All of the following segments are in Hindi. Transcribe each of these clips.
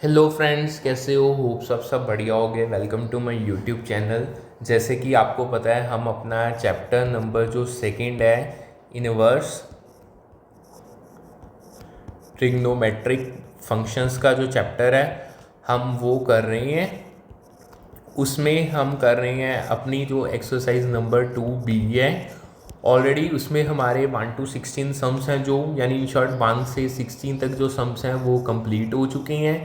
हेलो फ्रेंड्स, कैसे हो? होप सब बढ़िया हो गए। Welcome to my YouTube channel. जैसे कि आपको पता है, हम अपना चैप्टर नंबर जो सेकंड है, इनवर्स ट्रिग्नोमेट्रिक फंक्शंस का जो चैप्टर है, हम वो कर रहे हैं। उसमें हम कर रहे हैं अपनी जो एक्सरसाइज नंबर 2B है। ऑलरेडी उसमें हमारे 1 to 16 सम्स हैं, जो यानी इन शॉर्ट 1 से 16 तक जो सम्स हैं वो कंप्लीट हो चुके हैं।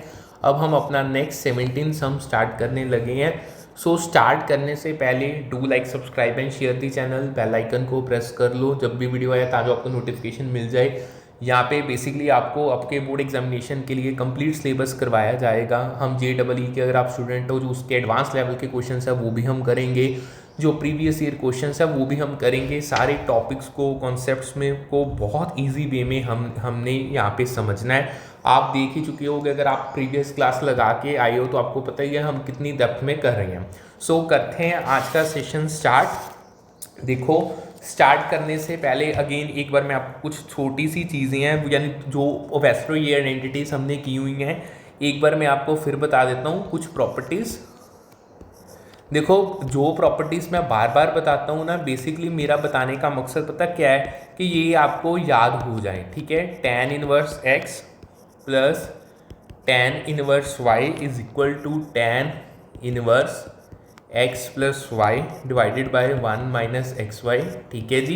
अब हम अपना नेक्स्ट 17 सम स्टार्ट करने लगे हैं। सो स्टार्ट करने से पहले do like subscribe and share the channel. Bell icon को प्रेस कर लो जब भी वीडियो आए, ताकि आपको नोटिफिकेशन मिल जाए। यहाँ पे बेसिकली आपको आपके बोर्ड एग्जामिनेशन के लिए कंप्लीट सिलेबस करवाया जाएगा। हम JEE के अगर आप स्टूडेंट हो, जो उसके एडवांस लेवल के क्वेश्चन है वो भी हम करेंगे, जो प्रीवियस ईयर क्वेश्चन है वो भी हम करेंगे। सारे टॉपिक्स को, कॉन्सेप्ट्स में को बहुत ईजी वे में हमने यहाँ पे समझना है। आप देख ही चुके होगे, अगर आप प्रीवियस क्लास लगा के आए हो तो आपको पता ही है हम कितनी डेप्थ में कर रहे हैं। सो करते हैं आज का सेशन स्टार्ट। देखो, स्टार्ट करने से पहले अगेन एक बार मैं आपको कुछ छोटी सी चीज़ें हैं, यानी जो वैसे ये आइडेंटिटीज हमने की हुई हैं, एक बार मैं आपको फिर बता देता हूँ कुछ प्रॉपर्टीज़। देखो, जो प्रॉपर्टीज़ मैं बार बार बताता हूँ ना, बेसिकली मेरा बताने का मकसद पता क्या है, कि ये आपको याद हो जाए। ठीक है, tan inverse x plus tan inverse y is equal to tan inverse x plus y divided by 1 minus x y. ठीक है जी,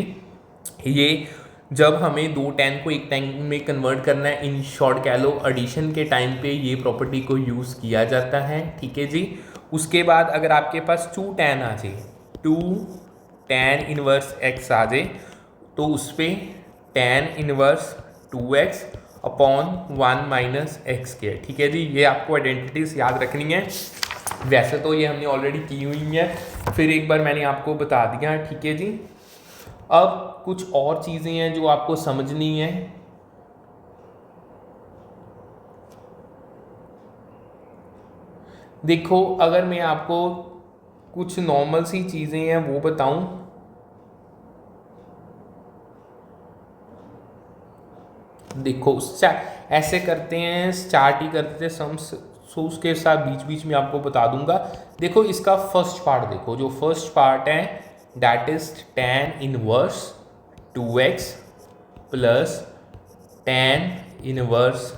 ये जब हमें दो tan को एक tan में कन्वर्ट करना है, इन शॉर्ट कह लो एडिशन के टाइम पे ये प्रॉपर्टी को यूज़ किया जाता है। ठीक है जी, उसके बाद अगर आपके पास 2 tan आ जाए, 2 tan इनवर्स x आ जाए, तो उस पर tan inverse 2x upon 1 minus x के। ठीक है जी, ये आपको आइडेंटिटीज याद रखनी है। वैसे तो ये हमने ऑलरेडी की हुई है, फिर एक बार मैंने आपको बता दिया। ठीक है जी, अब कुछ और चीज़ें हैं जो आपको समझनी है। देखो, अगर मैं आपको कुछ नॉर्मल सी चीज़ें हैं वो बताऊं, देखो ऐसे करते हैं, स्टार्ट ही करते हैं सम्स। सो उसके साथ बीच बीच में आपको बता दूंगा। देखो, इसका फर्स्ट पार्ट देखो, जो फर्स्ट पार्ट है that is tan inverse 2x plus tan inverse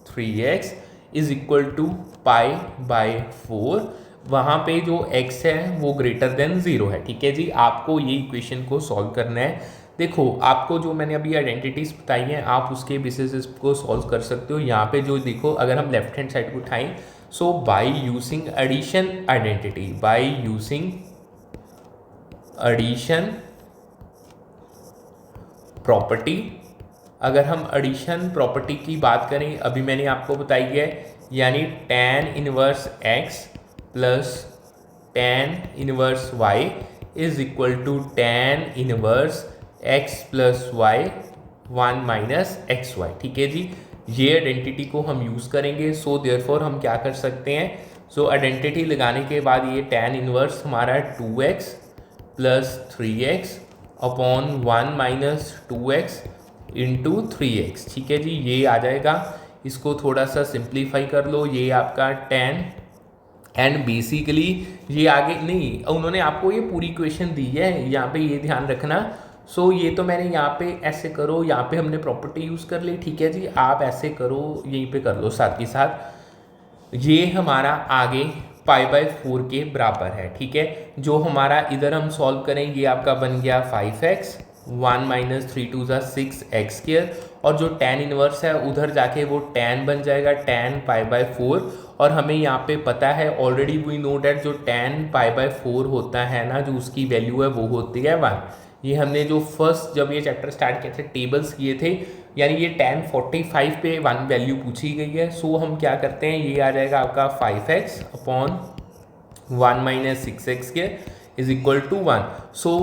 3x is equal to pi by 4। वहाँ पे जो x है वो ग्रेटर देन 0 है। ठीक है जी, आपको ये इक्वेशन को सॉल्व करना है। देखो, आपको जो मैंने अभी आइडेंटिटीज बताई हैं, आप उसके बेसिस इसको सॉल्व कर सकते हो। यहाँ पे जो देखो, अगर हम लेफ्ट हैंड साइड को उठाएं, so by using addition identity, by using addition property, अगर हम एडिशन प्रॉपर्टी की बात करें, अभी मैंने आपको बताई है, यानी tan inverse x plus tan inverse y is equal to tan inverse x plus y 1 minus x y. ठीक है जी, ये आइडेंटिटी को हम यूज़ करेंगे। सो देयरफॉर हम क्या कर सकते हैं, सो आइडेंटिटी लगाने के बाद ये tan इनवर्स हमारा 2x plus 3x upon 1 minus 2x into 3x। ठीक है जी, ये आ जाएगा। इसको थोड़ा सा सिंप्लीफाई कर लो, ये आपका tan, एंड बेसिकली ये आगे नहीं, उन्होंने आपको ये पूरी इक्वेशन दी है, यहाँ पे ये ध्यान रखना। सो ये तो मैंने यहाँ पे ऐसे करो, यहाँ पे हमने प्रॉपर्टी यूज़ कर ली। ठीक है जी, आप ऐसे करो, यहीं पे कर लो साथ ही साथ। ये हमारा आगे पाई बाय 4 के बराबर है। ठीक है, जो हमारा इधर हम सॉल्व करें, ये आपका बन गया 5x, 1 माइनस 3 2 ज़ा 6x², और जो tan इनवर्स है उधर जाके वो tan बन जाएगा, tan पाई बाय 4। और हमें यहाँ पे पता है ऑलरेडी, वी नो डैट जो tan पाई बाय 4 होता है ना, जो उसकी वैल्यू है वो होती है 1। ये हमने जो फर्स्ट जब ये चैप्टर स्टार्ट किए थे, टेबल्स किए थे, यानी ये tan 45 पे 1 वैल्यू पूछी गई है। सो हम क्या करते हैं, ये आ जाएगा आपका 5x upon 1 minus 6x² is equal to 1। So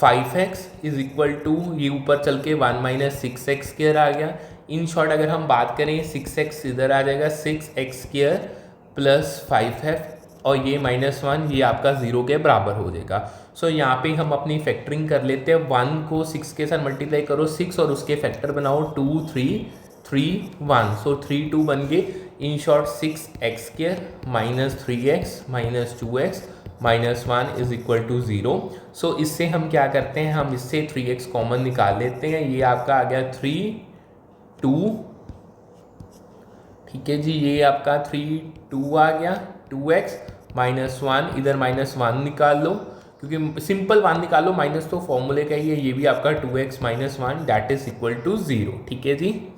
5x is equal to, ये ऊपर चल के 1 माइनस 6x² आ गया। इन शॉर्ट अगर हम बात करें, 6x इधर आ जाएगा, 6x² प्लस 5f, और ये -1, ये आपका 0 के बराबर हो जाएगा। सो यहाँ पे हम अपनी फैक्टरिंग कर लेते हैं। 1 को 6 के साथ मल्टीप्लाई करो, 6 और उसके फैक्टर बनाओ 2 3 1, सो 3 2 बन गए। In short 6x² minus 3x minus 2x minus 1 is equal to 0। So इससे हम क्या करते हैं, हम इससे 3x कॉमन निकाल लेते हैं। ये आपका आ गया 3 2, ठीक है जी, ये आपका 3 2 आ गया। 2x माइनस 1, इधर माइनस 1 निकाल लो क्योंकि सिंपल 1 निकालो, माइनस तो फॉर्मूले का ही है। ये भी आपका 2x minus 1 that is equal to 0, ठीक है जी।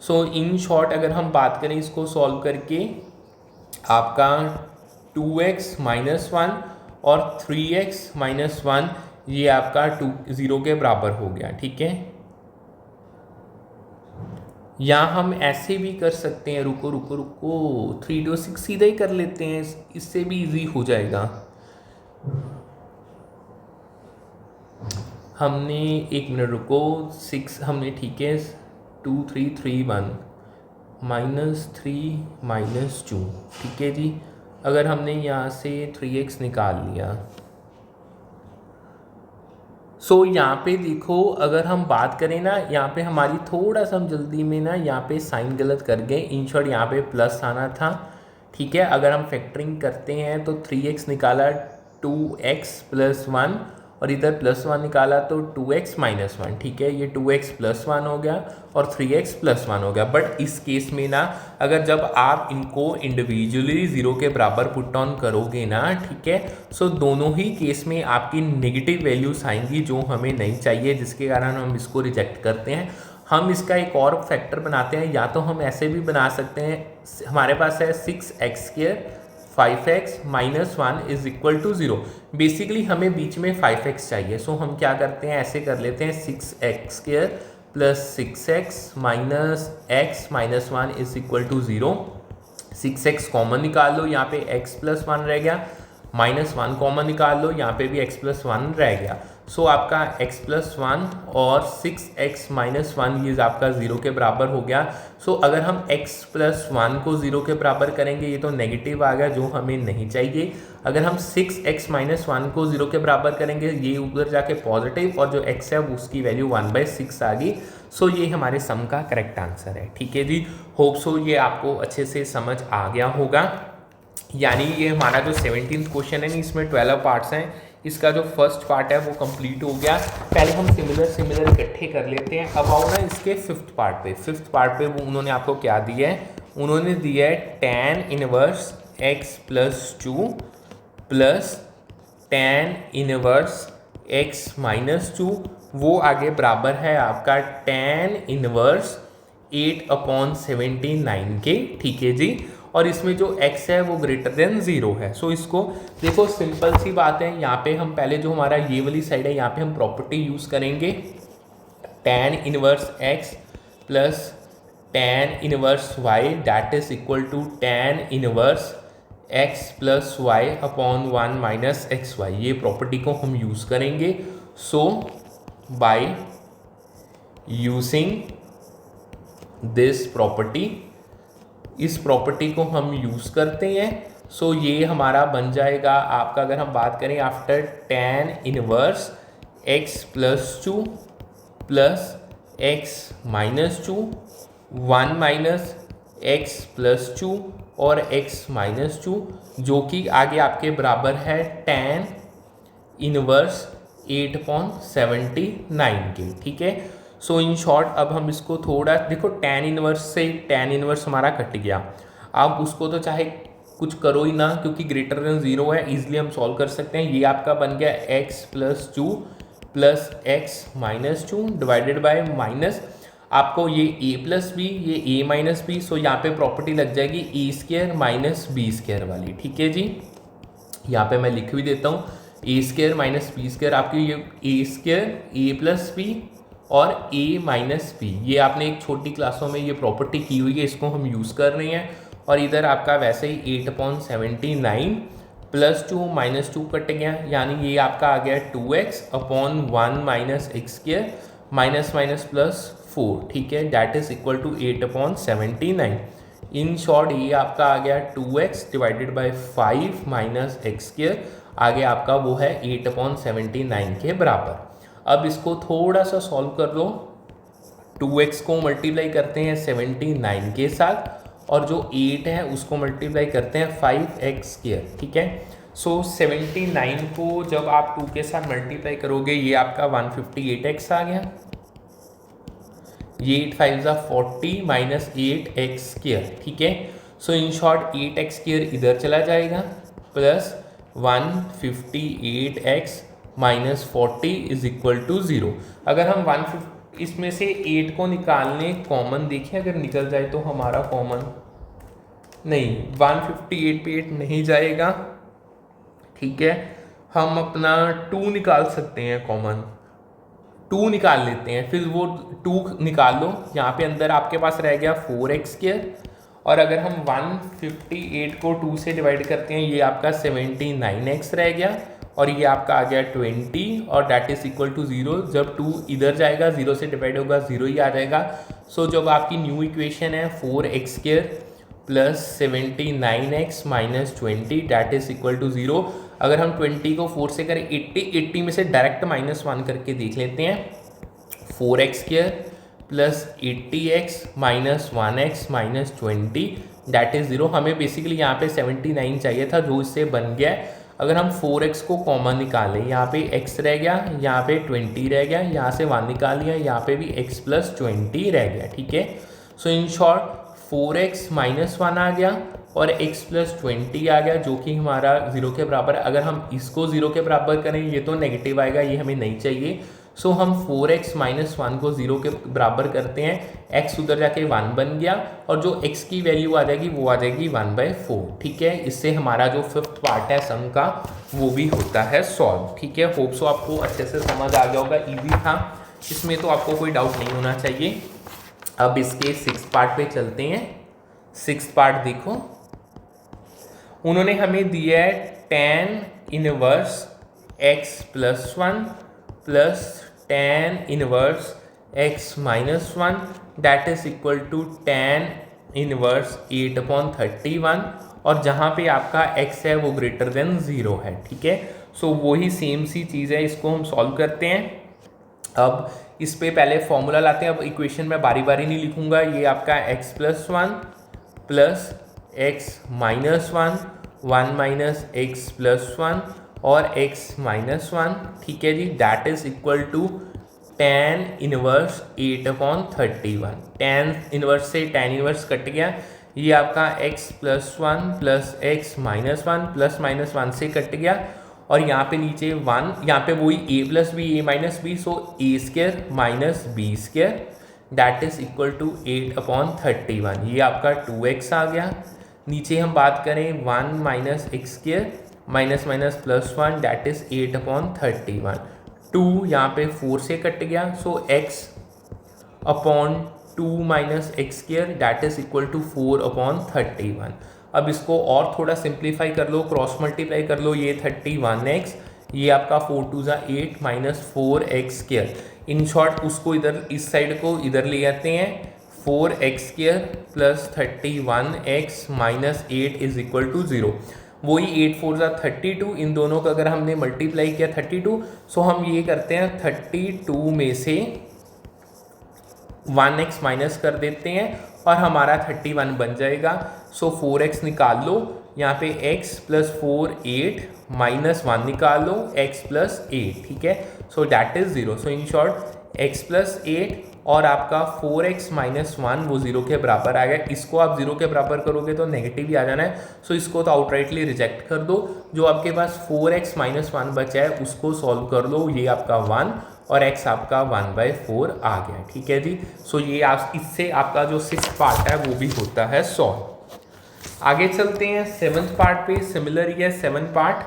सो इन शॉर्ट अगर हम बात करें इसको सॉल्व करके, आपका 2x माइनस 1 और 3x माइनस 1 ये आपका 0 के बराबर हो गया, ठीक है। या हम ऐसे भी कर सकते हैं, रुको रुको रुको, 3 2 6 सीधा ही कर लेते हैं, इससे भी इजी हो जाएगा। हमने 1 मिनट रुको, 6 हमने, ठीक है, 2 3 3 1 माइनस 3 माइनस 2, ठीक है जी। अगर हमने यहाँ से 3x निकाल लिया, सो यहाँ पे देखो, अगर हम बात करें ना, यहाँ पे हमारी थोड़ा सा हम जल्दी में ना यहाँ पे साइन गलत कर गए। इन शॉर्ट यहाँ पे प्लस आना था, ठीक है। अगर हम फैक्टरिंग करते हैं तो 3x निकाला 2x प्लस 1 और इधर प्लस 1 निकाला तो 2x माइनस 1, ठीक है। ये 2x प्लस 1 हो गया और 3x प्लस 1 हो गया। बट इस केस में ना, अगर जब आप इनको इंडिविजुअली 0 के बराबर पुट ऑन करोगे ना, ठीक है, सो दोनों ही केस में आपकी नेगेटिव वैल्यूज आएंगी जो हमें नहीं चाहिए, जिसके कारण हम इसको रिजेक्ट करते हैं। हम इसका एक और फैक्टर बनाते हैं, या तो हम ऐसे भी बना सकते हैं, हमारे पास है 6x² 5x minus 1 is equal to 0। Basically हमें बीच में 5x चाहिए, सो हम क्या करते हैं, ऐसे कर लेते हैं 6x² plus 6x minus x minus 1 is equal to 0। 6x common निकाल लो, यहाँ पे x प्लस 1 रह गया, माइनस 1 कॉमन निकाल लो, यहाँ पे भी x प्लस 1 रह गया। सो आपका x प्लस 1 और 6x माइनस 1 ये आपका 0 के बराबर हो गया। सो अगर हम x प्लस 1 को 0 के बराबर करेंगे, ये तो नेगेटिव आ गया जो हमें नहीं चाहिए। अगर हम 6x माइनस 1 को 0 के बराबर करेंगे, ये उधर जाके पॉजिटिव, और जो x है उसकी वैल्यू 1/6 आ गई। सो ये हमारे सम का करेक्ट आंसर है, ठीक है जी। होप सो ये आपको अच्छे से समझ आ गया होगा। यानी ये हमारा जो 17th क्वेश्चन है, इसमें 12 पार्ट्स हैं। इसका जो फर्स्ट पार्ट है वो कंप्लीट हो गया। पहले हम सिमिलर इकट्ठे कर लेते हैं। अब आओ ना इसके फिफ्थ पार्ट पे वो उन्होंने आपको क्या दिया है, उन्होंने दिया है tan inverse x plus 2 plus tan inverse x minus 2, वो आगे बराबर है आपका tan इनवर्स 8/79 के, ठीक है जी। और इसमें जो x है वो ग्रेटर देन 0 है। सो इसको देखो, सिंपल सी बात है। यहाँ पे हम पहले जो हमारा ये वाली साइड है, यहाँ पे हम प्रॉपर्टी यूज़ करेंगे tan inverse x plus tan inverse y that is equal to tan inverse x plus y upon 1 minus x y. ये प्रॉपर्टी को हम यूज़ करेंगे। So by using this property, इस प्रॉपर्टी को हम यूज़ करते हैं। सो ये हमारा बन जाएगा आपका, अगर हम बात करें after tan inverse x plus 2 plus x minus 2 1 minus x plus 2 और x माइनस 2, जो कि आगे आपके बराबर है tan इनवर्स 8/79 के, ठीक है। सो इन शॉर्ट अब हम इसको थोड़ा देखो, tan इनवर्स से tan इनवर्स हमारा कट गया। अब उसको तो चाहे कुछ करो ही ना, क्योंकि ग्रेटर देन 0 है, इजीली हम सॉल्व कर सकते हैं। ये आपका बन गया x plus 2 plus x minus 2 divided by minus आपको ये a प्लस बी, ये a माइनस बी। सो यहाँ पे प्रॉपर्टी लग जाएगी a² माइनस b² वाली, ठीक है जी। यहाँ पे मैं लिख भी देता हूँ, a² माइनस b², आपकी ये a² a प्लस बी और a माइनस बी। ये आपने एक छोटी क्लासों में ये प्रॉपर्टी की हुई है, इसको हम यूज़ कर रहे हैं। और इधर आपका वैसे ही 8/79 प्लस 2 माइनस 2 कट गया, यानी ये आपका आ गया 2x upon 1 minus x² minus minus plus 4, ठीक है, that is equal to 8/79। In short ये आपका आ गया 2x divided by 5 minus x², आगे आपका वो है 8/79 के बराबर। अब इसको थोड़ा सा सॉल्व कर लो। 2x को मल्टीप्लाई करते हैं 79 के साथ और जो 8 है उसको मल्टीप्लाई करते हैं 5x²। ठीक है, सो 79 को जब आप 2 के साथ मल्टीप्लाई करोगे ये आपका 158x आ गया। ये 8 5 40 माइनस 8x²। ठीक है, सो इन शॉर्ट 8x² इधर चला जाएगा plus 158x minus 40 is equal to 0। अगर हम 150 इसमें से 8 को निकालने कॉमन देखें, अगर निकल जाए तो हमारा कॉमन नहीं, 158 पे 8 नहीं जाएगा। ठीक है, हम अपना 2 निकाल सकते हैं कॉमन, 2 निकाल लेते हैं, फिर वो 2 निकाल लो, यहाँ पे अंदर आपके पास रह गया 4x²। और अगर हम 158 को 2 से डिवाइड करते हैं ये आपका 79x रह गया और ये आपका आ गया 20 और डैट इज इक्वल टू 0। जब 2 इधर जाएगा 0 से डिवाइड होगा 0 ही आ जाएगा। सो जब आपकी न्यू इक्वेशन है 4x² plus 79x minus 20 that is equal to 0। अगर हम 20 को 4 से करें 80 में से डायरेक्ट -1 करके देख लेते हैं। 4x² plus 80x minus 1x minus 20 that is 0। हमें बेसिकली यहाँ पे 79 चाहिए था जो इससे बन गया है। अगर हम 4x को कॉमन निकालें, यहाँ पे x रह गया, यहाँ पे 20 रह गया, यहाँ से 1 निकाल लिया, यहाँ पे भी x प्लस 20 रह गया। ठीक है, सो इन शॉर्ट 4x माइनस 1 आ गया और x प्लस 20 आ गया जो कि हमारा 0 के बराबर है। अगर हम इसको 0 के बराबर करें ये तो नेगेटिव आएगा, ये हमें नहीं चाहिए। सो हम 4x माइनस 1 को 0 के बराबर करते हैं, x उधर जाके 1 बन गया और जो x की वैल्यू आ जाएगी वो आ जाएगी 1/4। ठीक है, इससे हमारा जो 5th पार्ट है सम का वो भी होता है सॉल्व। ठीक है, होप सो आपको अच्छे से समझ आ गया होगा, ईजी था, इसमें तो आपको कोई डाउट नहीं होना चाहिए। अब इसके 6th पार्ट पे चलते हैं। 6th पार्ट देखो, उन्होंने हमें दिया है tan inverse x plus 1 plus tan inverse x minus 1 that is equal to tan inverse 8/31 और जहाँ पे आपका x है वो ग्रेटर देन 0 है। ठीक है, सो वही सेम सी चीज़ है, इसको हम सॉल्व करते हैं। अब इस पे पहले फॉर्मूला लाते हैं। अब इक्वेशन में बारी बारी नहीं लिखूंगा, ये आपका x plus 1 plus x minus 1 minus x plus 1 और x माइनस 1। ठीक है जी, that is equal to tan inverse 8/31। tan inverse से tan इनवर्स कट गया, ये आपका x plus 1 plus x minus 1 plus minus 1 से कट गया और यहाँ पे नीचे 1, यहाँ पे वही a plus b a minus b, so a² minus b² that is equal to 8/31। ये आपका 2x आ गया। नीचे हम बात करें 1 minus x² minus minus plus 1 that is 8/31। 2 यहाँ पे 4 से कट गया, so x/2 minus x² that is equal to 4/31। अब इसको और थोड़ा सिंप्लीफाई कर लो, क्रॉस मल्टीप्लाई कर लो, ये 31x, ये आपका 4 2 8 माइनस 4x²। इन शॉर्ट उसको इधर इस साइड को इधर ले आते हैं, 4x² plus 31x minus 8 is equal to 0। वही 8 4 32, इन दोनों का अगर हमने मल्टीप्लाई किया 32, सो हम ये करते हैं 32 में से 1x माइनस कर देते हैं और हमारा 31 बन जाएगा। सो 4x निकाल लो, यहाँ पे x प्लस 4 8 माइनस 1 निकाल लो, x प्लस 8। ठीक है, so that is 0। So in short x plus 8 और आपका 4x माइनस 1 वो 0 के बराबर आ गया। इसको आप 0 के बराबर करोगे तो नेगेटिव ही आ जाना है, सो इसको तो आउटराइटली रिजेक्ट कर दो। जो आपके पास 4x माइनस 1 बचा है उसको सॉल्व कर लो, ये आपका 1 और x आपका 1/4 आ गया। ठीक है जी, सो ये इससे आपका जो 6th पार्ट है वो भी होता है सॉल्व। आगे चलते हैं 7th पार्ट पे। सिमिलर ही है 7 पार्ट,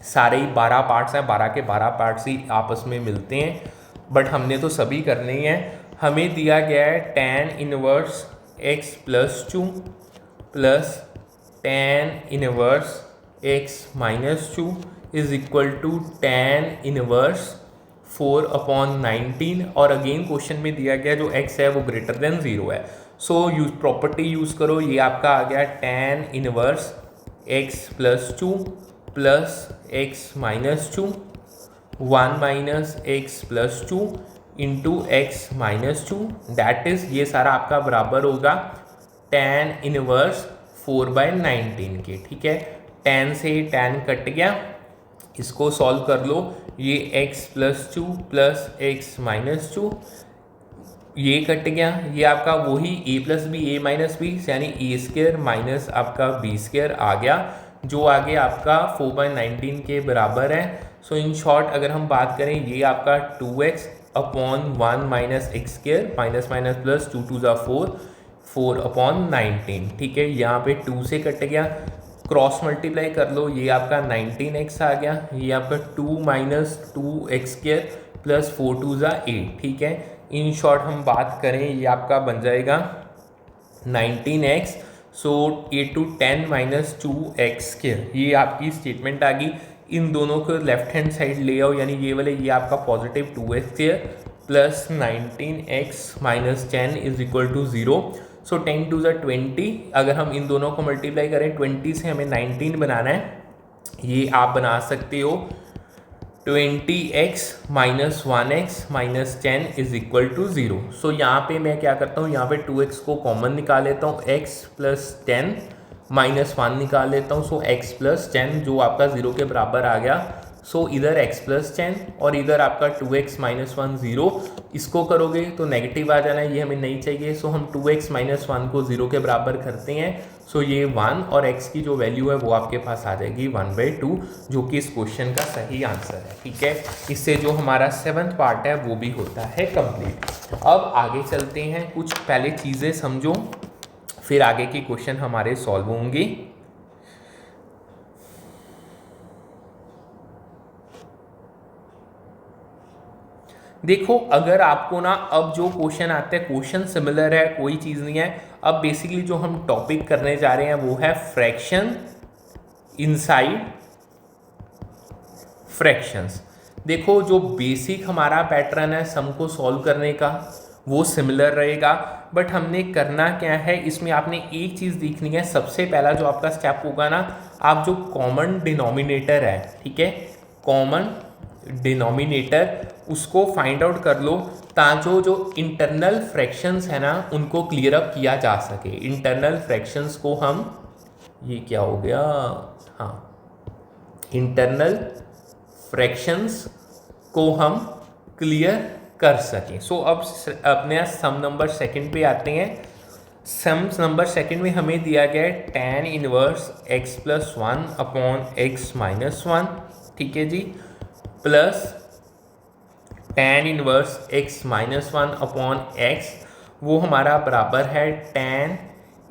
सारे ही 12 पार्ट्स हैं, 12 के 12 पार्ट्स ही आपस में मिलते हैं, बट हमने तो सभी करने ही हैं। हमें दिया गया है tan inverse x plus 2 plus tan inverse x minus 2 is equal to tan inverse 4/19 और अगेन क्वेश्चन में दिया गया जो x है वो ग्रेटर देन 0 है। सो यूज प्रॉपर्टी यूज़ करो, ये आपका आ गया tan inverse x plus 2 plus x minus 2 1 minus x plus 2 into x minus to, that is ये सारा आपका बराबर होगा tan इनवर्स 4/19 के। ठीक है, tan से tan कट गया, इसको सॉल्व कर लो, ये x plus two plus x minus two, ये कट गया, ये आपका वही a plus b a minus b यानी ए स्क्र माइनस आपका बी स्क्र आ गया, जो आगे आपका 4/19 के बराबर है। सो इन शॉर्ट अगर हम बात करें, ये आपका 2x upon 1 minus x square minus minus plus 2 2 4 4/19। ठीक है, यहाँ पे 2 से कट गया, क्रॉस मल्टीप्लाई कर लो, ये आपका 19x आ गया, ये आपका 2 माइनस 2x² प्लस 4 2 8। ठीक है, इन शॉर्ट हम बात करें, ये आपका बन जाएगा 19x, सो ये टू 10 माइनस 2x², ये आपकी स्टेटमेंट आ गई। इन दोनों को लेफ्ट हैंड साइड ले आओ, यानी ये वाले ये आपका positive 2x² plus 19x minus 10 is equal to 0। So 10 2 20, अगर हम इन दोनों को मल्टीप्लाई करें 20 से हमें 19 बनाना है, ये आप बना सकते हो 20x minus 1x minus 10 is equal to 0। So यहाँ पे मैं क्या करता हूँ, यहाँ पे 2x को कॉमन निकाल लेता हूँ, x प्लस 10 माइनस 1 निकाल लेता हूँ, सो x प्लस 10 जो आपका 0 के बराबर आ गया। सो इधर x प्लस 10 और इधर आपका 2x माइनस 1 0, इसको करोगे तो नेगेटिव आ जाना है, ये हमें नहीं चाहिए। सो हम 2x माइनस 1 को 0 के बराबर करते हैं, सो ये 1 और x की जो वैल्यू है वो आपके पास आ जाएगी 1/2, जो कि इस क्वेश्चन का सही आंसर है। ठीक है, इससे जो हमारा 7th पार्ट है वो भी होता है कंप्लीट। अब आगे चलते हैं, कुछ पहले चीज़ें समझो, फिर आगे के क्वेश्चन हमारे सॉल्व होंगे। देखो, अगर आपको ना अब जो क्वेश्चन आते हैं, क्वेश्चन सिमिलर है, कोई चीज़ नहीं है। अब बेसिकली जो हम टॉपिक करने जा रहे हैं वो है फ्रैक्शन इनसाइड फ्रैक्शंस। देखो, जो बेसिक हमारा पैटर्न है सम को सॉल्व करने का वो सिमिलर रहेगा, बट हमने करना क्या है, इसमें आपने एक चीज़ देखनी है। सबसे पहला जो आपका स्टेप होगा ना, आप जो कॉमन डिनोमिनेटर है, ठीक है, कॉमन डिनोमिनेटर उसको फाइंड आउट कर लो, ताकि जो इंटरनल फ्रैक्शंस है ना उनको क्लियर अप किया जा सके। इंटरनल फ्रैक्शंस को हम, ये क्या हो गया, हाँ, इंटरनल फ्रैक्शंस को हम क्लियर कर सकें। सो अब अपने सम नंबर सेकंड पे आते हैं। सम नंबर सेकंड में हमें दिया गया है tan inverse x plus 1 upon x minus 1, ठीक है जी, plus tan inverse x minus 1 upon x, वो हमारा बराबर है tan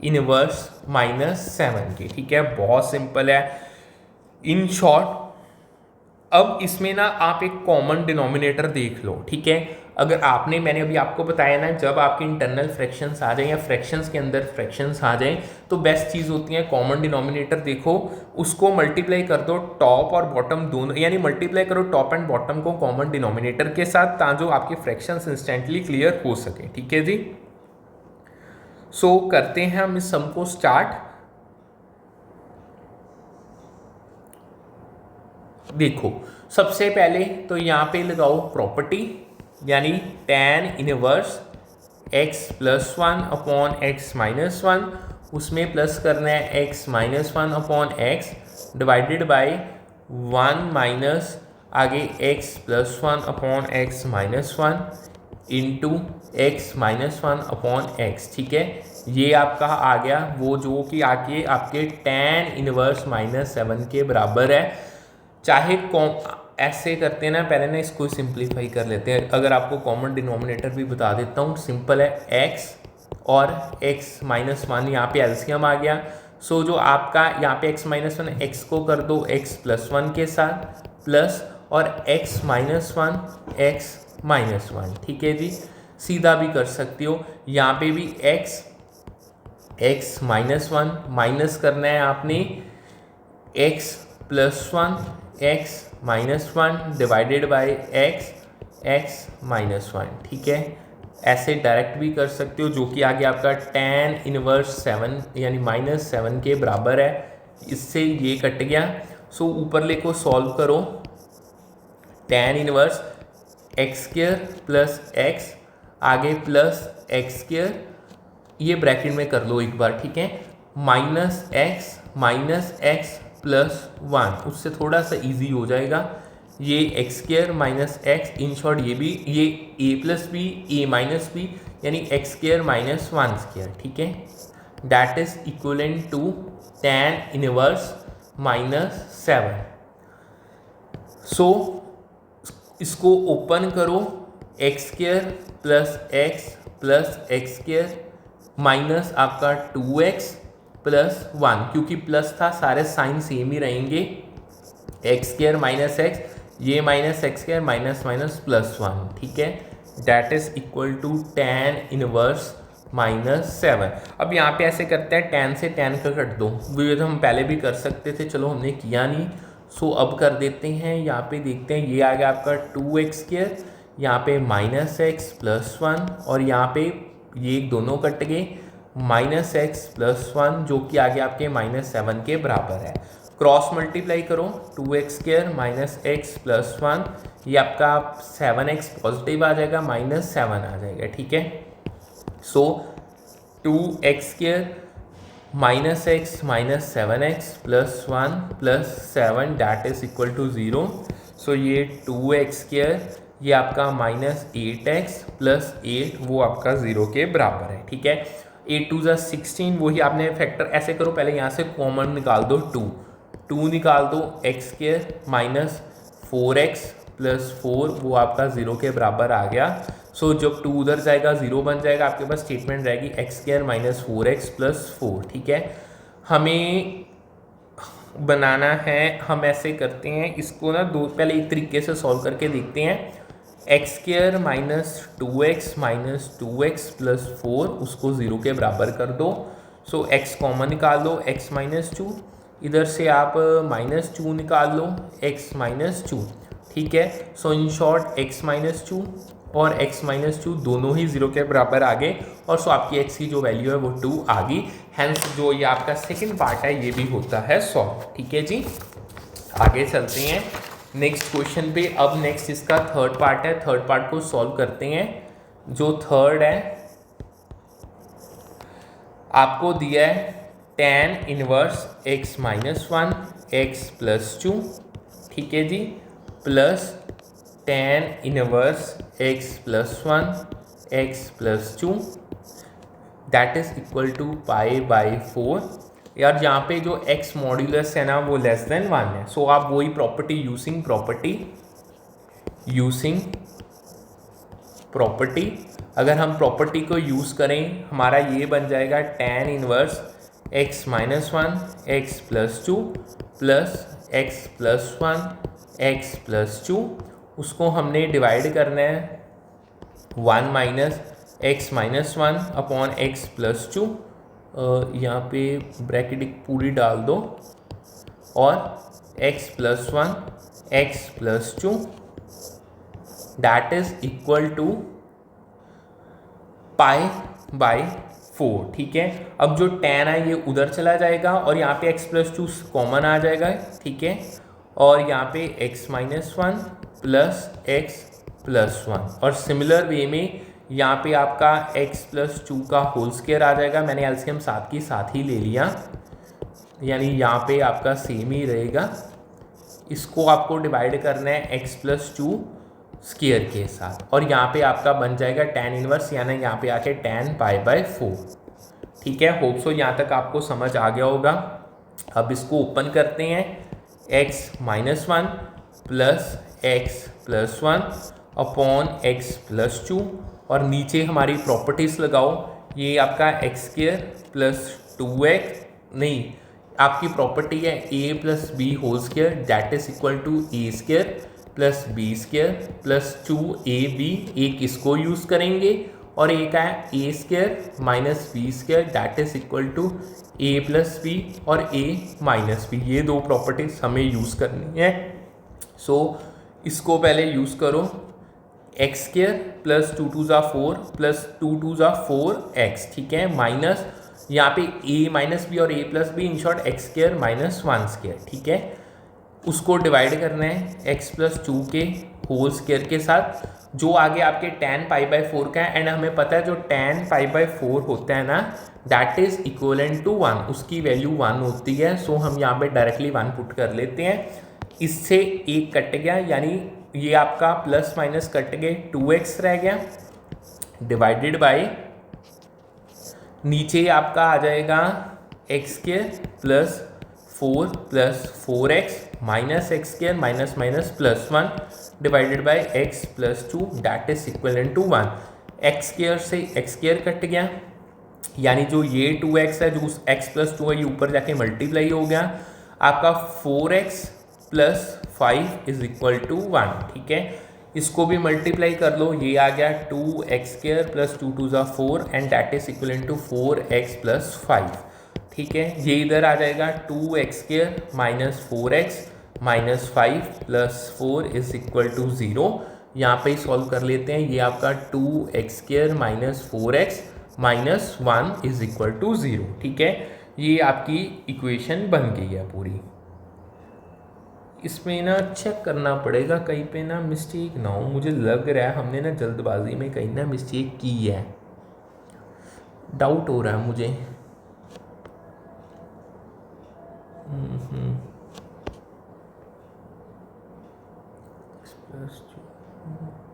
इनवर्स माइनस 7 के। ठीक है, बहुत सिंपल है। इन शॉर्ट अब इसमें ना आप एक कॉमन डिनोमिनेटर देख लो, ठीक है। अगर आपने, मैंने अभी आपको बताया ना, जब आपके इंटरनल फ्रैक्शंस आ जाएं या फ्रैक्शंस के अंदर फ्रैक्शंस आ जाएं तो बेस्ट चीज़ होती है कॉमन डिनोमिनेटर देखो, उसको मल्टीप्लाई कर दो टॉप और बॉटम दोनों, यानी मल्टीप्लाई करो टॉप एंड बॉटम को कॉमन डिनोमिनेटर के साथ, ताकि आपके फ्रैक्शंस इंस्टेंटली क्लियर हो सके। ठीक है जी, सो करते हैं हम इस सम को स्टार्ट। देखो, सबसे पहले तो यहाँ पे लगाओ प्रॉपर्टी, यानी tan inverse x plus 1 upon x minus 1, उसमें प्लस करना है x minus 1 upon x divided by 1 minus आगे x plus 1 upon x minus 1 into x minus 1 upon x. ठीक है, ये आपका आ गया वो जो कि आके आपके tan इनवर्स माइनस 7 के बराबर है। चाहे ऐसे करते हैं ना, पहले ना इसको सिंप्लीफाई कर लेते हैं। अगर आपको कॉमन डिनोमिनेटर भी बता देता हूँ, सिंपल है, x और x माइनस 1, यहाँ पे एलसीएम आ गया। सो जो आपका यहाँ पे x माइनस 1, x को कर दो x प्लस 1 के साथ, प्लस और x माइनस 1 x माइनस 1। ठीक है जी, सीधा भी कर सकते हो, यहाँ पे भी x माइनस 1 माइनस करना है आपने x plus 1 x minus 1 divided by x minus 1। ठीक है, ऐसे डायरेक्ट भी कर सकते हो, जो कि आगे आपका tan इनवर्स 7 यानी माइनस 7 के बराबर है। इससे ये कट गया, सो ऊपर ले को सॉल्व करो। tan inverse x square plus x, आगे प्लस एक्स स्क्वायर, ये ब्रैकेट में कर लो एक बार, ठीक है, माइनस एक्स प्लस 1, उससे थोड़ा सा इजी हो जाएगा, ये x square minus x, in short ये भी, ये a plus b, a minus b, यानी एक्स स्क्वायर माइनस 1 स्क्वायर, ठीक है, that is equivalent to tan inverse -7। So इसको ओपन करो, x square plus x square minus आपका 2x प्लस 1, क्योंकि प्लस था सारे साइन सेम ही रहेंगे, एक्स स्क्वायर माइनस एक्स, ये minus x square minus minus plus 1, ठीक है, that is equal to tan inverse -7। अब यहाँ पे ऐसे करते हैं, tan से tan का कट दो, वो तो हम पहले भी कर सकते थे, चलो हमने किया नहीं, सो अब कर देते हैं। यहाँ पे देखते हैं, ये आ गया आपका 2x स्क्वायर, यहाँ पे माइनस एक्स प्लस 1, और यहाँ पे ये दोनों कट गए, माइनस एक्स प्लस 1 जो कि आ गया आपके -7 के बराबर है। क्रॉस मल्टीप्लाई करो, 2x square minus x plus 1, ये आपका 7x पॉजिटिव आ जाएगा, -7 आ जाएगा, ठीक है। So 2x square minus x minus 7x plus 1 plus 7 that is equal to 0। So ये 2x स्क्वायर, ये आपका -8x प्लस 8, वो आपका 0 के बराबर है, ठीक है। 8 2 ज़ा 16, वही आपने फैक्टर ऐसे करो, पहले यहाँ से कॉमन निकाल दो, 2 निकाल दो, x square minus 4x plus 4, वो आपका 0 के बराबर आ गया। सो जब 2 उधर जाएगा 0 बन जाएगा, आपके पास स्टेटमेंट रहेगी x square minus 4x plus 4, ठीक है। हमें बनाना है, हम ऐसे करते हैं इसको ना, पहले एक तरीके से सॉल्व करके देखते हैं, x square minus 2x plus 4, उसको 0 के बराबर कर दो। सो x कॉमन निकाल लो, x माइनस 2, इधर से आप -2 निकाल लो, x माइनस 2, ठीक है। सो इन शॉर्ट x माइनस 2 और x माइनस 2 दोनों ही 0 के बराबर आ गए, और सो आपकी x की जो वैल्यू है वो 2 आ गई। हैंस जो ये आपका सेकंड पार्ट है ये भी होता है सॉल्व, ठीक है जी। आगे चलते हैं नेक्स्ट क्वेश्चन पे। अब नेक्स्ट इसका थर्ड पार्ट है, थर्ड पार्ट को सॉल्व करते हैं। जो थर्ड है आपको दिया है tan inverse x minus 1 x plus 2, ठीक है जी, plus tan inverse x plus 1 x plus 2 that is equal to π/4। यार यहाँ पे जो x मॉड्यूलस है ना वो लेस देन 1 है, सो आप वही प्रॉपर्टी यूजिंग प्रॉपर्टी अगर हम प्रॉपर्टी को यूज़ करें, हमारा ये बन जाएगा tan inverse x minus 1 x plus 2 plus x plus 1 x plus 2, उसको हमने डिवाइड करना है 1 minus x minus 1 upon x plus 2, यहाँ पे ब्रैकेट पूरी डाल दो, और x plus 1 x plus 2 that is equal to π/4, ठीक है। अब जो tan है ये उधर चला जाएगा, और यहाँ पे x प्लस 2 कॉमन आ जाएगा, ठीक है, और यहाँ पे x minus 1 plus x plus 1, और सिमिलर वे में यहाँ पे आपका x प्लस 2 का होल स्क्वायर आ जाएगा। मैंने एलसीएम साथ की साथ ही ले लिया, यानी यहाँ पे आपका सेम ही रहेगा। इसको आपको डिवाइड करना है x प्लस 2 स्क्वायर के साथ, और यहाँ पे आपका बन जाएगा tan इनवर्स, यानी यहाँ पे आके tan π/4, ठीक है। होप सो यहाँ तक आपको समझ आ गया होगा। अब इसको ओपन करते हैं, x minus 1 plus x plus 1 upon x plus 2, और नीचे हमारी प्रॉपर्टीज़ लगाओ, ये आपका x स्क्वायर प्लस 2x, नहीं, आपकी प्रॉपर्टी है a plus b whole square that is equal to a square plus b square plus 2ab, एक इसको यूज़ करेंगे, और एक है a square minus b square that is equal to a plus b और a माइनस बी, ये दो प्रॉपर्टीज हमें यूज़ करनी है। सो इसको पहले यूज़ करो, एक्स स्क्वायर प्लस 2 2 ज़ा 4 प्लस 2 2 ज़ा 4x, ठीक है, माइनस यहाँ पे a माइनस बी और a plus b, in short x square minus 1 square, ठीक है। उसको डिवाइड करना है x प्लस 2 के होल स्क्वायर के साथ, जो आगे आपके tan π/4 का है, एंड हमें पता है जो tan π/4 होता है ना दैट इज इक्वलेंट टू 1, उसकी वैल्यू 1 होती है। सो हम यहाँ पे डायरेक्टली 1 पुट कर लेते हैं। इससे एक कट गया, यानी ये आपका प्लस माइनस कट गए, 2x रह गया डिवाइडेड बाय नीचे आपका आ जाएगा x² plus 4 plus 4x minus x² minus minus plus 1 divided by x plus 2 that is equivalent to 1। x² से x² कट गया, यानी जो ये 2x है, जो x प्लस 2 है, ये ऊपर जाके मल्टीप्लाई हो गया। आपका 4x plus 5 is equal to 1, ठीक है। इसको भी मल्टीप्लाई कर लो, ये आ गया 2x² plus 2 2 4 and that is equivalent to 4x plus 5, ठीक है। ये इधर आ जाएगा 2x² minus 4x minus 5 plus 4 is equal to 0। यहाँ पे सॉल्व कर लेते हैं, ये आपका 2x² minus 4x minus 1 is equal to 0, ठीक है। ये आपकी इक्वेशन बन गई है पूरी। इसमें ना चेक करना पड़ेगा कहीं पे ना मिस्टेक ना हो, मुझे लग रहा है हमने ना जल्दबाजी में कहीं ना मिस्टेक की है, डाउट हो रहा है मुझे।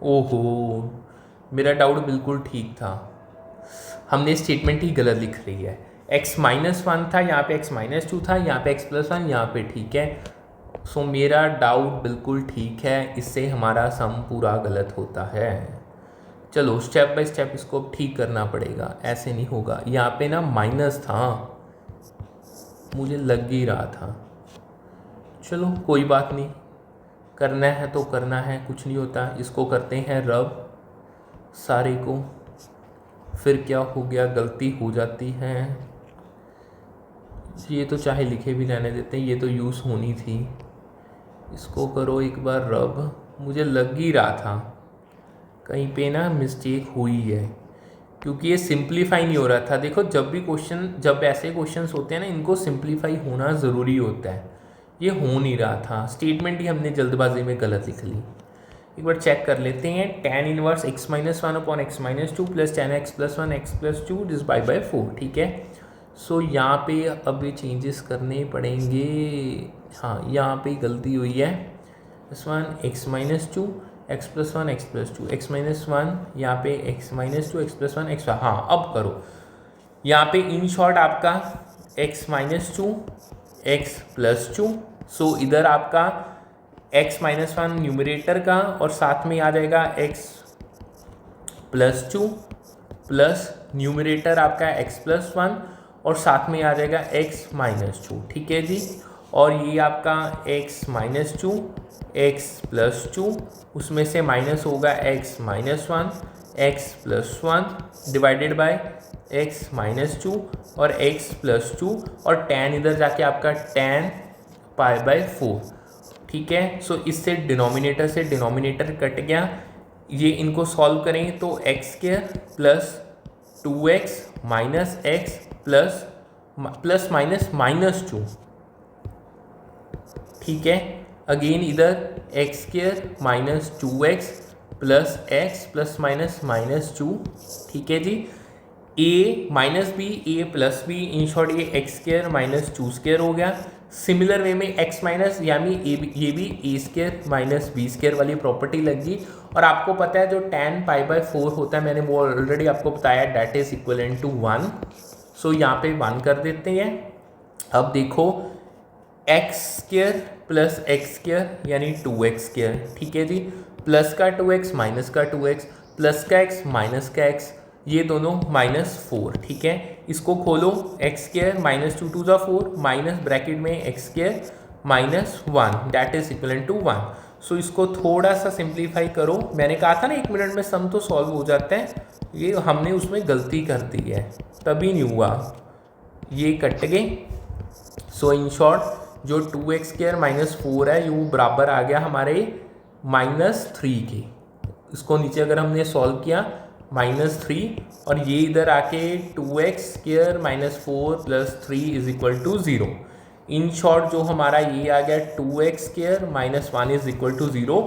ओहो, मेरा डाउट बिल्कुल ठीक था, हमने स्टेटमेंट ही गलत लिख रही है। x माइनस 1 था, यहाँ पे x माइनस 2 था, यहाँ पे x प्लस 1, यहाँ पे, ठीक है। सो मेरा डाउट बिल्कुल ठीक है, इससे हमारा सम पूरा गलत होता है। चलो स्टेप बाय स्टेप इसको ठीक करना पड़ेगा, ऐसे नहीं होगा। यहाँ पे ना माइनस था, मुझे लग ही रहा था। चलो कोई बात नहीं, करना है तो करना है, कुछ नहीं होता। इसको करते हैं रब सारे को, फिर क्या हो गया, गलती हो जाती है। ये तो चाहे लिखे भी रहने देते हैं, ये तो यूज़ होनी थी। इसको करो एक बार रब, मुझे लग ही रहा था कहीं पे ना मिस्टेक हुई है, क्योंकि ये सिंप्लीफाई नहीं हो रहा था। देखो जब भी क्वेश्चन, जब ऐसे क्वेश्चंस होते हैं ना, इनको सिंप्लीफाई होना ज़रूरी होता है, ये हो नहीं रहा था। स्टेटमेंट ही हमने जल्दबाजी में गलत लिख ली। एक बार चेक कर लेते हैं, tan inverse x minus 1 upon x minus 2 plus tan x plus 1 x plus 2 this by 4, ठीक है। सो यहाँ पे अब ये चेंजेस करने पड़ेंगे। हाँ, यहाँ पे गलती हुई है। +1 x minus 2 x plus 1 x plus 2 x minus 1, यहाँ पे x minus 2 x plus 1 x। हाँ अब करो, यहाँ पे इन शॉर्ट आपका x माइनस 2 x प्लस 2। सो इधर आपका x माइनस 1 न्यूमरेटर का, और साथ में आ जाएगा x प्लस 2 प्लस न्यूमरेटर आपका x प्लस 1, और साथ में आ जाएगा x माइनस 2, ठीक है जी। और ये आपका x माइनस 2 x प्लस 2, उसमें से माइनस होगा x minus 1 x plus 1 divided by x minus 2 और x प्लस 2, और tan इधर जाके आपका tan π/4, ठीक है। सो इससे डिनोमिनेटर से डिनोमिनेटर कट गया। ये इनको सॉल्व करें तो x² plus 2x minus x plus plus minus minus 2, ठीक है। अगेन इधर x² minus 2x plus x plus minus minus 2, ठीक है जी। a minus b a plus b, in short ये x² माइनस 2² हो गया। सिमिलर वे में x माइनस यानी ये भी a² माइनस b² वाली प्रॉपर्टी लगी। और आपको पता है जो tan π/4 होता है, मैंने वो ऑलरेडी आपको बताया, डैट इज इक्वलेंट टू 1। सो यहाँ पे 1 कर देते हैं। अब देखो x² प्लस x² यानी 2x², ठीक है जी। प्लस का 2x माइनस का 2x, प्लस का x माइनस का x, ये दोनों -4, ठीक है। इसको खोलो, x² माइनस 2 2 4 माइनस ब्रैकेट में x² minus 1 that is equivalent to 1। So इसको थोड़ा सा सिंप्लीफाई करो। मैंने कहा था ना 1 मिनट में सम तो सॉल्व हो जाता है, ये हमने उसमें गलती कर दी है, तभी नहीं हुआ, ये कट गए। सो इन शॉर्ट जो 2x² माइनस 4 है, ये वो बराबर आ गया हमारे -3 के। इसको नीचे अगर हमने सॉल्व किया -3, और ये इधर आके 2x² minus 4 plus 3 is equal to 0। In short जो हमारा ये आ गया 2x² minus 1 is equal to 0।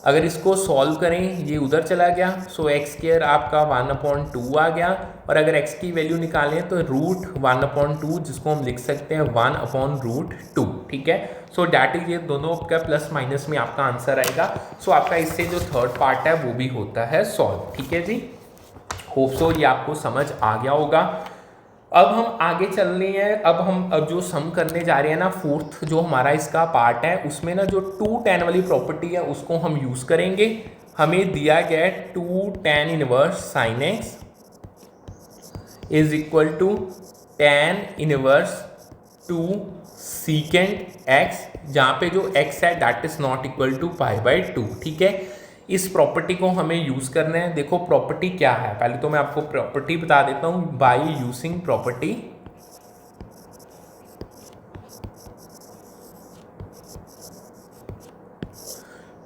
अगर इसको सॉल्व करें, ये उधर चला गया, सो एक्स स्क्वायर आपका 1/2 आ गया। और अगर एक्स की वैल्यू निकालें तो √1/2, जिसको हम लिख सकते हैं 1/√2, ठीक है। सो डैट इज, ये दोनों का प्लस माइनस में आपका आंसर आएगा। सो आपका इससे जो थर्ड पार्ट है वो भी होता है सॉल्व, ठीक है जी। होप सो ये आपको समझ आ गया होगा। अब हम आगे चल रहे हैं। अब जो सम करने जा रहे हैं ना, फोर्थ जो हमारा इसका पार्ट है, उसमें ना जो 2 tan वाली प्रॉपर्टी है उसको हम यूज़ करेंगे। हमें दिया गया है 2 tan inverse sin x is equal to tan inverse 2 secant x, जहाँ पे जो x है that is not equal to π/2, ठीक है। इस प्रॉपर्टी को हमें यूज़ करना है। देखो प्रॉपर्टी क्या है, पहले तो मैं आपको प्रॉपर्टी बता देता हूँ। बाय यूजिंग प्रॉपर्टी,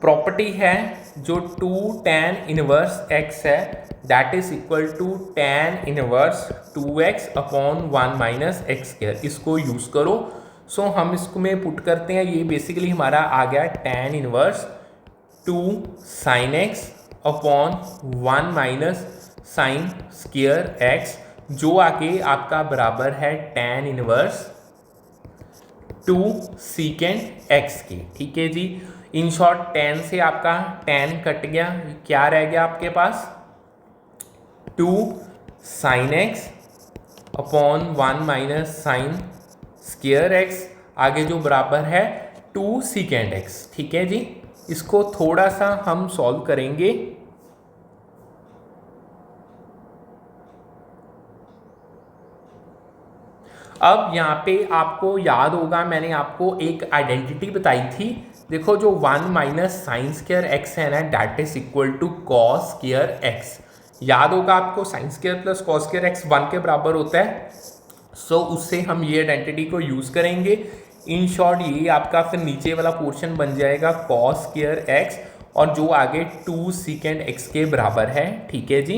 प्रॉपर्टी है जो 2 tan इनवर्स x है that is equal to tan inverse 2x upon 1 - x square, इसको यूज़ करो। सो हम इसको में पुट करते हैं, ये बेसिकली हमारा आ गया tan inverse 2 sin x upon 1 - sin square x, जो आके आपका बराबर है tan इनवर्स 2 secant x के, ठीक है जी। इन शॉर्ट tan से आपका tan कट गया, क्या रह गया आपके पास 2 sin x upon 1 - sin square x, आगे जो बराबर है 2 secant x, ठीक है जी। इसको थोड़ा सा हम सॉल्व करेंगे। अब यहाँ पे आपको याद होगा, मैंने आपको एक आइडेंटिटी बताई थी। देखो जो 1 - sin स्क्वायर x है ना, that is equal to cos square x। याद होगा आपको, sin square plus cos square x 1 के बराबर होता है। सो उससे हम ये आइडेंटिटी को यूज़ करेंगे। इन शॉर्ट ये आपका फिर नीचे वाला पोर्शन बन जाएगा cos स्क्वायर x, और जो आगे 2 secant x के बराबर है, ठीक है जी।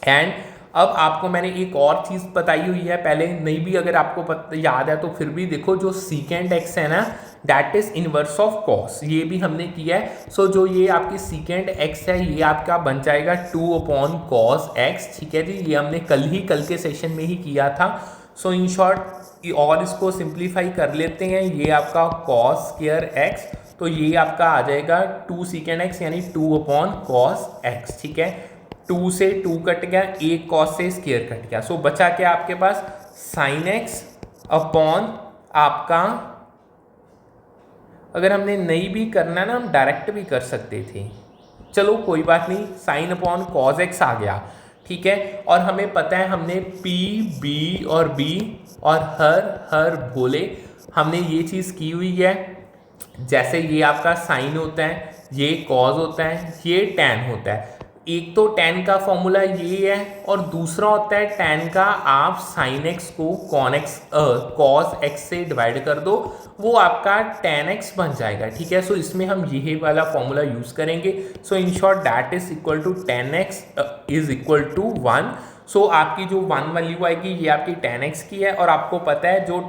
एंड अब आपको मैंने एक और चीज़ बताई हुई है, पहले नहीं भी अगर आपको याद है तो फिर भी देखो, जो secant x है ना that is inverse of cos, ये भी हमने किया है। सो जो ये आपकी secant x है ये आपका बन जाएगा 2/cos x, ठीक है जी। ये हमने कल के सेशन में ही किया था। सो इन शॉर्ट और इसको सिंप्लीफाई कर लेते हैं, ये आपका cos स्क्वायर x, तो ये आपका आ जाएगा 2 secant x यानी 2/cos x, ठीक है। 2 से 2 कट गया, एक cos से स्क्वायर कट गया, सो बचा क्या आपके पास sin x अपॉन आपका, अगर हमने नहीं भी करना ना हम डायरेक्ट भी कर सकते थे, चलो कोई बात नहीं, sin अपॉन cos x आ गया, ठीक है। और हमें पता है हमने P, B और B और हर भोले हमने ये चीज़ की हुई है। जैसे ये आपका साइन होता है, ये कॉज होता है, ये टैन होता है। एक तो टैन का फॉर्मूला ये है और दूसरा होता है टैन का, आप साइन एक्स को कॉस एक्स से डिवाइड कर दो, वो आपका टैन एक्स बन जाएगा, ठीक है। सो इसमें हम यही वाला फॉर्मूला यूज़ करेंगे। So in short that is equal to tan x is equal to 1। So आपकी जो 1 वैल्यू आएगी ये आपकी टैन एक्स की है, और आपको पता है जो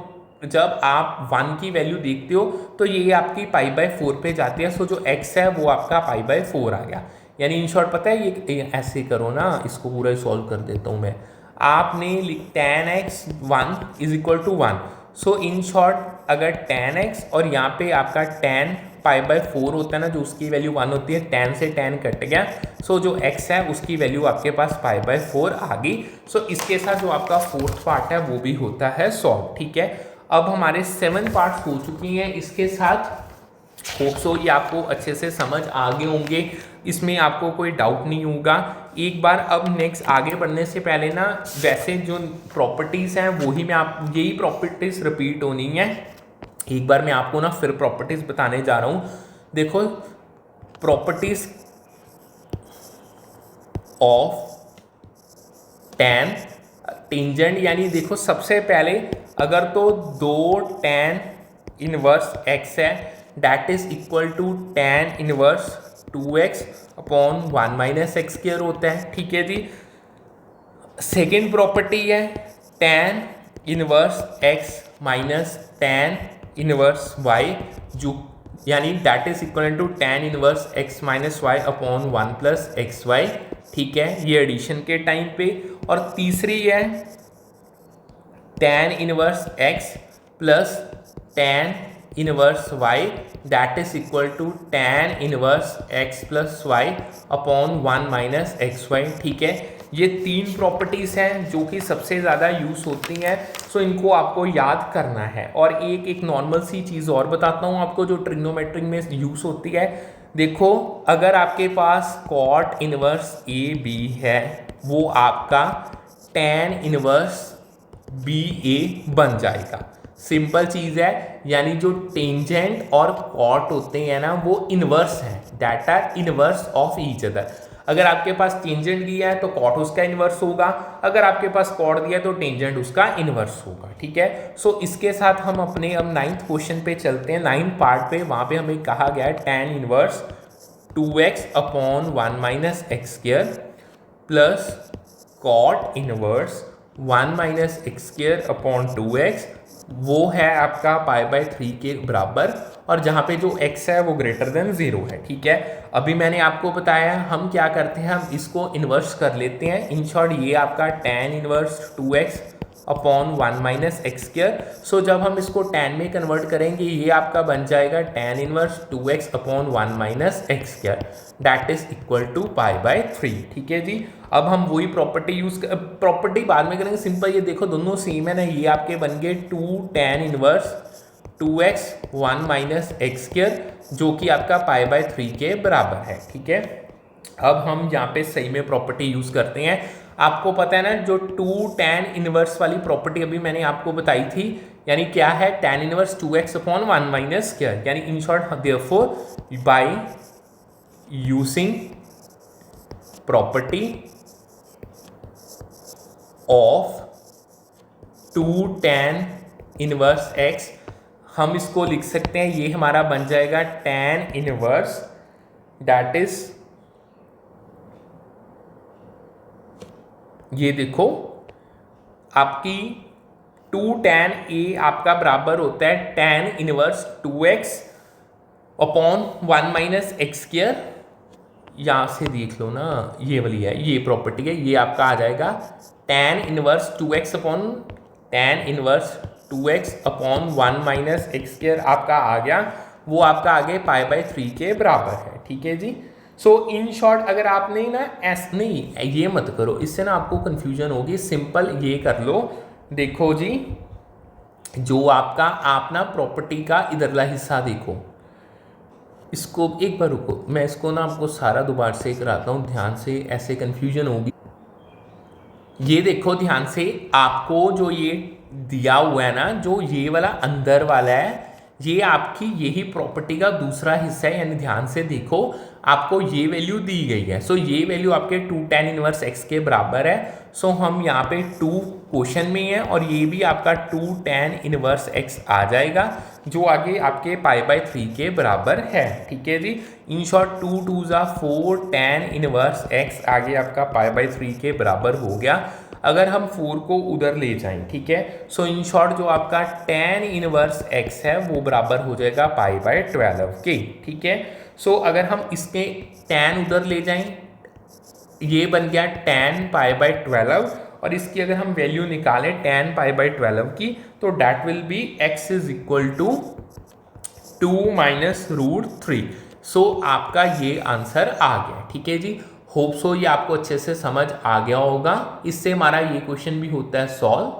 जब आप 1 की वैल्यू देखते हो तो ये आपकी π/4 पे जाती है। सो जो x है वो आपका π/4 आ गया। यानी इन शॉर्ट पता है ये ऐसे करो ना, इसको पूरा सॉल्व कर देता हूँ मैं। आपने tan x 1 is equal to 1। So in short अगर tan x और यहाँ पे आपका tan π/4 होता है ना, जो उसकी वैल्यू 1 होती है, tan से tan कट गया, सो जो x है उसकी वैल्यू आपके पास π/4 आ गई। सो इसके साथ जो आपका फोर्थ पार्ट है वो भी होता है सॉल्व, ठीक है। अब हमारे 7 पार्ट्स हो चुकी हैं इसके साथ। होप सो ये आपको अच्छे से समझ आ गए होंगे, इसमें आपको कोई डाउट नहीं होगा। एक बार अब नेक्स्ट आगे बढ़ने से पहले ना, वैसे जो प्रॉपर्टीज़ हैं वही मैं आप यही प्रॉपर्टीज़ रिपीट होनी है। एक बार मैं आपको ना फिर प्रॉपर्टीज़ बताने जा रहा हूँ। देखो प्रॉपर्टीज़ ऑफ टैन टेंजेंट, यानी देखो सबसे पहले अगर तो 2 tan इनवर्स x है that is equal to tan inverse 2x upon 1 - x square होता है, ठीक है जी। सेकेंड प्रॉपर्टी है tan inverse x minus tan inverse y, जो यानी that is equal to tan inverse x minus y upon 1 plus x y. ठीक है, ये एडिशन के टाइम पे। और तीसरी है tan inverse x plus tan inverse y that is equal to tan inverse x plus y upon 1 minus x y. ठीक है, ये तीन प्रॉपर्टीज़ हैं जो कि सबसे ज़्यादा यूज़ होती हैं, सो इनको आपको याद करना है। और एक नॉर्मल सी चीज़ और बताता हूँ आपको जो ट्रिग्नोमेट्रिक में यूज़ होती है। देखो, अगर आपके पास कॉट इनवर्स ए बी है, वो आपका tan इनवर्स बी ए बन जाएगा। सिंपल चीज़ है, यानी जो टेंजेंट और कॉट होते हैं ना, वो इनवर्स हैं, that are inverse of each other. अगर आपके पास टेंजेंट दिया है तो कॉट उसका इनवर्स होगा, अगर आपके पास कॉट दिया है तो टेंजेंट उसका इनवर्स होगा। ठीक है, सो इसके साथ हम अपने अब 9th क्वेश्चन पे चलते हैं, 9th पार्ट पे। वहाँ पे हमें कहा गया है tan inverse 2x upon 1 minus x square plus cot inverse 1 minus x square upon 2x, वो है आपका π/3 के बराबर, और जहाँ पे जो x है वो ग्रेटर देन 0 है। ठीक है, अभी मैंने आपको बताया हम क्या करते हैं, हम इसको इन्वर्स कर लेते हैं। इन शॉर्ट ये आपका tan inverse 2x upon 1 minus x square. So जब हम इसको tan में कन्वर्ट करेंगे, ये आपका बन जाएगा tan inverse 2x upon 1 minus x square that is equal to π/3। ठीक है जी, अब हम वही प्रॉपर्टी बाद में करेंगे। सिंपल, ये देखो दोनों सेम है ना, ये आपके बन गए 2 tan inverse 2x 1 minus x square जो कि आपका π/3 के बराबर है। ठीक है, अब हम यहाँ पे सही में प्रॉपर्टी यूज़ करते हैं। आपको पता है ना, जो 2 tan इनवर्स वाली प्रॉपर्टी अभी मैंने आपको बताई थी, यानी क्या है, tan inverse 2x upon 1 minus square, यानी in short therefore by using property of 2 tan inverse x, हम इसको लिख सकते हैं, ये हमारा बन जाएगा tan इनवर्स दैट इज, ये देखो आपकी 2 tan a आपका बराबर होता है tan inverse 2x upon 1 minus x square. यहाँ से देख लो ना, ये वाली है, ये प्रॉपर्टी है, ये आपका आ जाएगा tan inverse 2x upon tan inverse 2x upon 1 minus x square आपका आ गया, वो आपका आगे π/3 के बराबर है। ठीक है जी, सो इन शॉर्ट अगर आपने ना नहीं ये मत करो, इससे ना आपको कंफ्यूजन होगी, सिंपल ये कर लो। देखो जी, जो आपका आप ना प्रॉपर्टी का इधरला हिस्सा देखो, इसको एक बार रुको, मैं इसको ना आपको सारा दोबारा से कराता हूँ, ध्यान से, ऐसे कंफ्यूजन होगी। ये देखो ध्यान से, आपको जो ये दिया हुआ है ना, जो ये वाला अंदर वाला है, ये आपकी यही प्रॉपर्टी का दूसरा हिस्सा है, यानी ध्यान से देखो, आपको ये वैल्यू दी गई है। सो ये वैल्यू आपके 2 tan इनवर्स x के बराबर है। सो हम यहाँ पे 2 क्वेश्चन में है, और ये भी आपका 2 tan इनवर्स x आ जाएगा, जो आगे आपके π/3 के बराबर है। ठीक है जी, इन शॉर्ट 2 2 ज़ा 4 tan इनवर्स x आगे आपका π/3 के बराबर हो गया। अगर हम 4 को उधर ले जाएं, ठीक है, सो इन शॉर्ट जो आपका tan इनवर्स x है वो बराबर हो जाएगा π/12 के। ठीक है, सो अगर हम इसके tan उधर ले जाएं, ये बन गया tan π/12, और इसकी अगर हम वैल्यू निकालें tan π/12 की, तो that will be x is equal to 2 minus √3। So आपका ये आंसर आ गया। ठीक है जी, होप सो ये आपको अच्छे से समझ आ गया होगा। इससे हमारा ये क्वेश्चन भी होता है सॉल्व।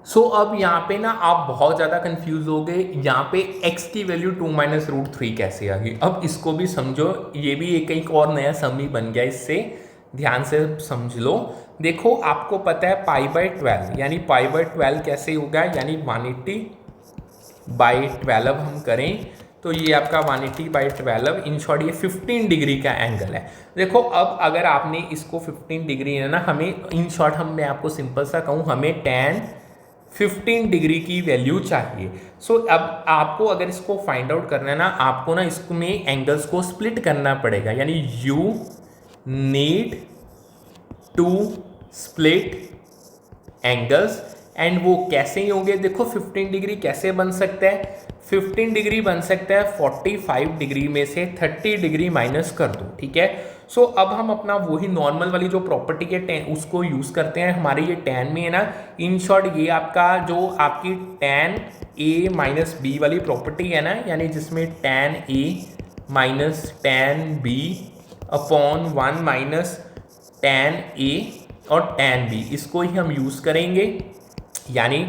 सो अब यहाँ पे ना आप बहुत ज़्यादा कंफ्यूज हो गए, यहाँ पे x की वैल्यु 2 माइनस √3 कैसे आ गई। अब इसको भी समझो, ये भी एक और नया सम ही बन गया, इससे ध्यान से समझ लो। देखो आपको पता है π/12, यानी π/12 कैसे होगा, यानी 180/12 हम करें तो ये आपका 180/12, इन शॉर्ट ये 15 डिग्री का एंगल है। देखो अब अगर आपने इसको 15 डिग्री है ना, हमें इन शॉर्ट मैं आपको सिंपल सा कहूँ, हमें tan 15 डिग्री की वैल्यू चाहिए। सो अब आपको अगर इसको फाइंड आउट करना है ना, आपको ना इसमें एंगल्स को स्प्लिट करना पड़ेगा, यानी you need to split angles and वो कैसे ही होंगे, देखो 15 डिग्री कैसे बन सकता है, 15 डिग्री बन सकता है 45 डिग्री में से 30 डिग्री माइनस कर दो, ठीक है। सो अब हम अपना वही नॉर्मल वाली जो प्रॉपर्टी है टेन उसको यूज़ करते हैं, हमारे ये टेन में है ना, इन शॉर्ट ये आपका जो आपकी टेन ए माइनस बी वाली प्रॉपर्टी है ना, यानी जिसमें tan a minus tan b upon 1 minus tan a और टेन बी, इसको ही हम यूज़ करेंगे। यानी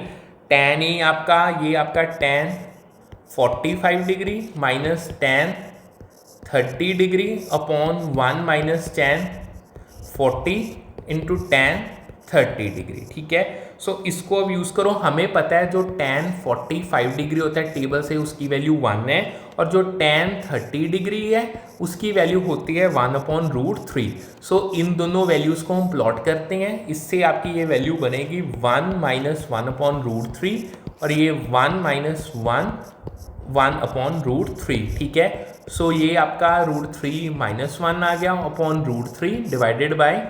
टेन ए आपका ये आपका ten 45 degree minus ten 30 degree upon 1 minus ten 40 into ten 30 degree, ठीक है। सो इसको अब यूज़ करो, हमें पता है जो टेन 45 डिग्री होता है टेबल से उसकी वैल्यू 1 है, और जो टेन 30 डिग्री है उसकी वैल्यू होती है 1/√3। सो इन दोनों वैल्यूज़ को हम प्लॉट करते हैं, इससे आपकी ये वैल्यू बनेगी 1 माइनस 1/√3 और ये 1 माइनस 1/√3, ठीक है। सो ये आपका √3 माइनस 1 आ गया अपॉन √3 डिवाइडेड बाय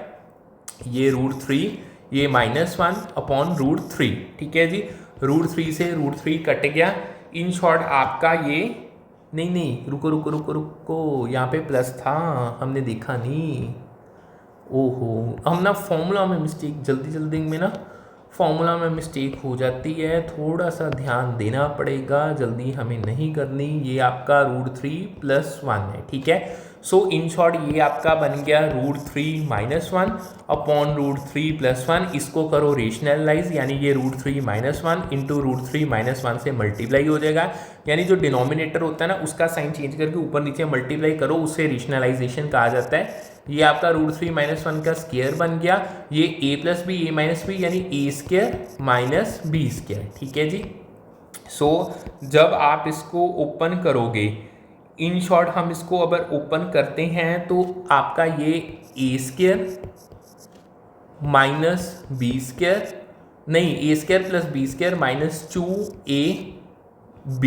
ये √3 ये -1/√3, ठीक है जी। √3 से √3 कट गया, इन शॉर्ट आपका ये नहीं रुको रुको रुको रुको, यहाँ पे प्लस था हमने देखा नहीं, ओहो हम ना फॉर्मूला में मिस्टेक, जल्दी में ना फॉर्मूला में मिस्टेक हो जाती है, थोड़ा सा ध्यान देना पड़ेगा, जल्दी हमें नहीं करनी। ये आपका √3 + 1 है, ठीक है। सो इन शॉर्ट ये आपका बन गया √3 - 1 अपॉन √3 + 1, इसको करो रेशनलाइज, यानी ये √3 - 1 इंटू √3 - 1 से मल्टीप्लाई हो जाएगा, यानी जो डिनोमिनेटर होता है ना उसका साइन चेंज करके ऊपर नीचे मल्टीप्लाई करो, उससे रेशनलाइजेशन कहा जाता है। ये आपका √3 - 1 का स्क्वायर बन गया, ये a + b a - b यानी a² - b², ठीक है जी। सो जब आप इसको ओपन करोगे, इन शॉर्ट हम इसको अगर ओपन करते हैं तो आपका ये a² - b² नहीं a² + b² - 2ab,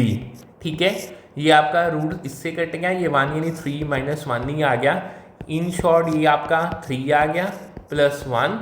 ठीक है। ये आपका रूट इससे कट गया, ये 1 यानी 3 - 1 ही आ गया, इन शॉर्ट ये आपका 3 आ गया +1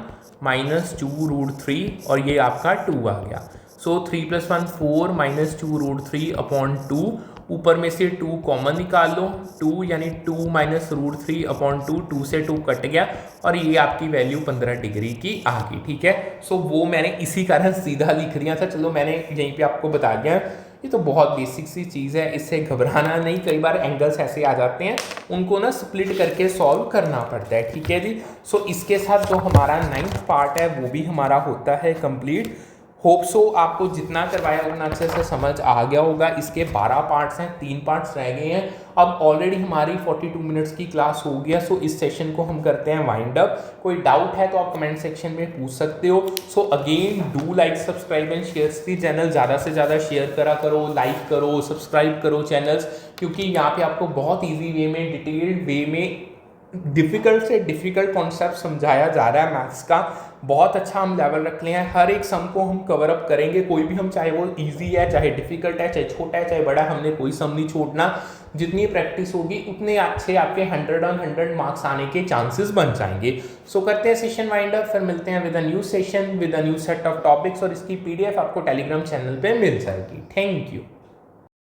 - 2√3 और ये आपका 2 आ गया। सो 3 + 1 4 - 2√3 अपॉन 2, ऊपर में से 2 कॉमन निकाल लो, 2 यानी 2 - √3 अपॉन 2, 2 से 2 कट गया और ये आपकी वैल्यू 15 डिग्री की आ गई, ठीक है। सो वो मैंने इसी कारण सीधा लिख दिया था, चलो मैंने यहीं पे आपको बता दिया। ये तो बहुत बेसिक सी चीज़ है, इससे घबराना नहीं, कई बार एंगल्स ऐसे आ जाते हैं उनको ना स्प्लिट करके सॉल्व करना पड़ता है, ठीक है जी। सो इसके साथ जो हमारा 9th पार्ट है वो भी हमारा होता है कंप्लीट। होप सो आपको जितना करवाया उतना अच्छे से समझ आ गया होगा। इसके 12 पार्ट्स हैं, 3 पार्ट्स रह गए हैं। अब ऑलरेडी हमारी 42 मिनट्स की क्लास हो गया, सो इस सेशन को हम करते हैं वाइंड अप। कोई डाउट है तो आप कमेंट सेक्शन में पूछ सकते हो। So again do like subscribe and share the channel, ज़्यादा से ज़्यादा शेयर करा करो, लाइक करो, सब्सक्राइब करो चैनल्स, क्योंकि यहाँ पे आपको बहुत ईजी वे में, डिटेल्ड वे में डिफ़िकल्ट से डिफ़िकल्ट कॉन्सेप्ट समझाया जा रहा है मैथ्स का। बहुत अच्छा हम लेवल रख ले हैं, हर एक सम को हम कवर अप करेंगे, कोई भी हम, चाहे वो इजी है, चाहे डिफ़िकल्ट है, चाहे छोटा है, चाहे बड़ा है, हमने कोई सम नहीं छोड़ना। जितनी प्रैक्टिस होगी उतने अच्छे आपके 100 on 100 मार्क्स आने के चांसेस बन जाएंगे। सो करते हैं सेशन वाइंड अप, फिर मिलते हैं with a new session with a new set of topics, और इसकी PDF आपको टेलीग्राम चैनल पर मिल जाएगी। Thank you.